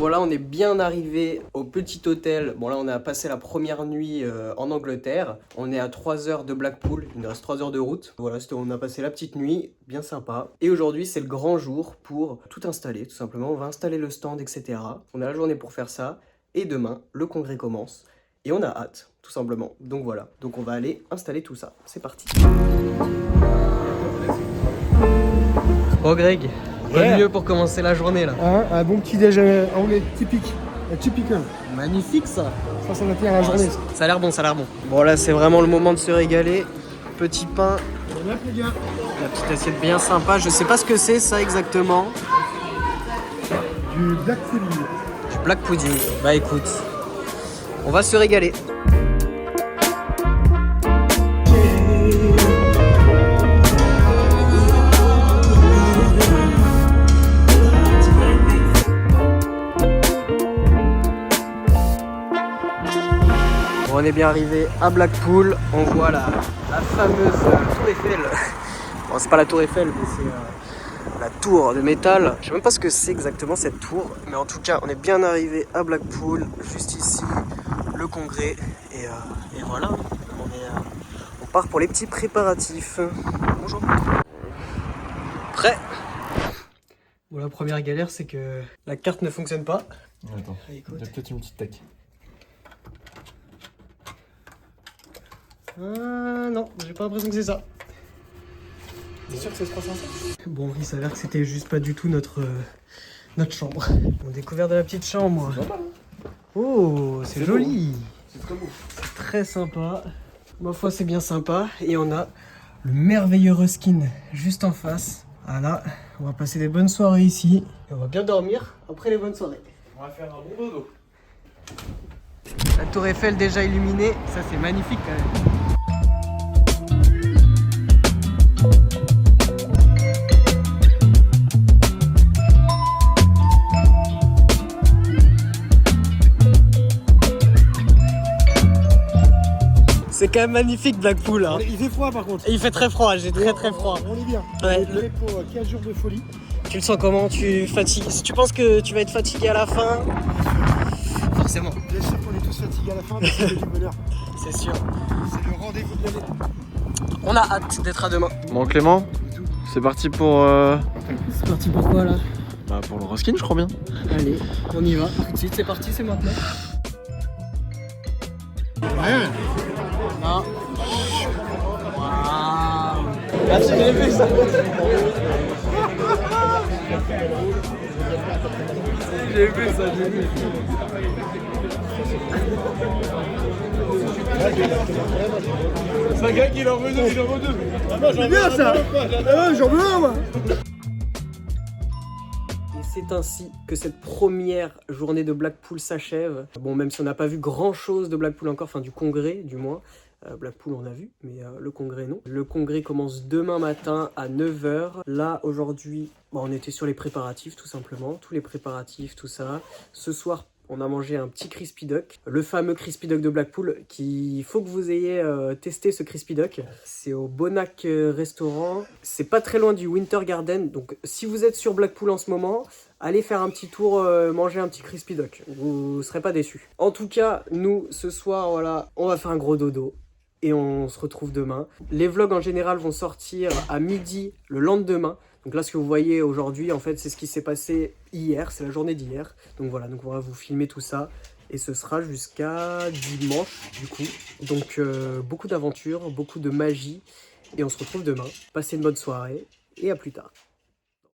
Voilà, on est bien arrivé au petit hôtel. Bon là, on a passé la première nuit en Angleterre. On est à 3 heures de Blackpool, il nous reste 3 heures de route. Voilà, on a passé la petite nuit, bien sympa. Et aujourd'hui, c'est le grand jour pour tout installer, tout simplement. On va installer le stand, etc. On a la journée pour faire ça. Et demain, le congrès commence. Et on a hâte, tout simplement. Donc voilà, donc on va aller installer tout ça. C'est parti. Oh Greg, quoi de mieux pour commencer la journée là? Un bon petit déj anglais typique. Typique. Magnifique ça. Ça va tenir la journée. Ça a l'air bon, ça a l'air bon. Bon là c'est vraiment le moment de se régaler. Petit pain. Bon, les gars. La petite assiette bien sympa. Je sais pas ce que c'est ça exactement. Du black pudding. Du black pudding. Bah écoute, on va se régaler. On est bien arrivé à Blackpool, on voit la fameuse tour Eiffel. Bon, c'est pas la tour Eiffel, mais c'est la tour de métal. Je sais même pas ce que c'est exactement cette tour, mais en tout cas, on est bien arrivé à Blackpool, juste ici, le congrès. Et voilà, on part pour les petits préparatifs. Bonjour. Prêt? Bon, la première galère, c'est que la carte ne fonctionne pas. Attends, il y a peut-être une petite tac. Ah non, j'ai pas l'impression que c'est ça. T'es sûr que c'est ce 305? Bon, il s'avère que c'était juste pas du tout notre chambre. On a découvert de la petite chambre. C'est pas mal, hein. Oh, c'est joli. C'est très beau. C'est très sympa. Ma foi, c'est bien sympa. Et on a le merveilleux Ruskin juste en face. Voilà, on va passer des bonnes soirées ici. Et on va bien dormir après les bonnes soirées. On va faire un bon dodo. La tour Eiffel déjà illuminée, ça c'est magnifique quand même. C'est quand même magnifique Blackpool hein. Il fait froid par contre. Et il fait très froid, j'ai très froid. On est bien. Ouais, On est prêt pour 15 jours de folie. Tu le sens comment? Tu fatigues? Si tu penses que tu vas être fatigué à la fin, forcément. Bien sûr qu'on est tous fatigués à la fin, mais c'est du bonheur. C'est sûr. C'est le rendez-vous de l'année. On a hâte d'être à demain. Bon Clément, c'est parti pour C'est parti pour quoi là? bah pour le Ruskin je crois bien. Allez, on y va. Tout de suite, c'est parti, c'est maintenant. Ouais. Non. Waouh. Merci, j'ai vu ça. J'ai vu ça, j'ai vu. C'est un gars qui en veut deux, il en veut deux. C'est bien ça. J'en veux un moi. Et c'est ainsi que cette première journée de Blackpool s'achève. Bon, même si on n'a pas vu grand chose de Blackpool encore, enfin du congrès du moins. Blackpool on a vu, mais le congrès non. Le congrès commence demain matin à 9 h. Là aujourd'hui, bon, on était sur les préparatifs tout simplement. Tous les préparatifs, tout ça. Ce soir, on a mangé un petit Crispy Duck. Le fameux Crispy Duck de Blackpool, qu'il faut que vous ayez testé ce Crispy Duck. C'est au Bonac Restaurant. C'est pas très loin du Winter Garden. Donc si vous êtes sur Blackpool en ce moment, allez faire un petit tour, manger un petit Crispy Duck. Vous serez pas déçus. En tout cas, nous, ce soir, voilà, on va faire un gros dodo. Et on se retrouve demain. Les vlogs en général vont sortir à midi le lendemain. Donc là, ce que vous voyez aujourd'hui, en fait, c'est ce qui s'est passé hier. C'est la journée d'hier. Donc voilà, donc on va vous filmer tout ça. Et ce sera jusqu'à dimanche, du coup. Donc beaucoup d'aventures, beaucoup de magie. Et on se retrouve demain. Passez une bonne soirée et à plus tard.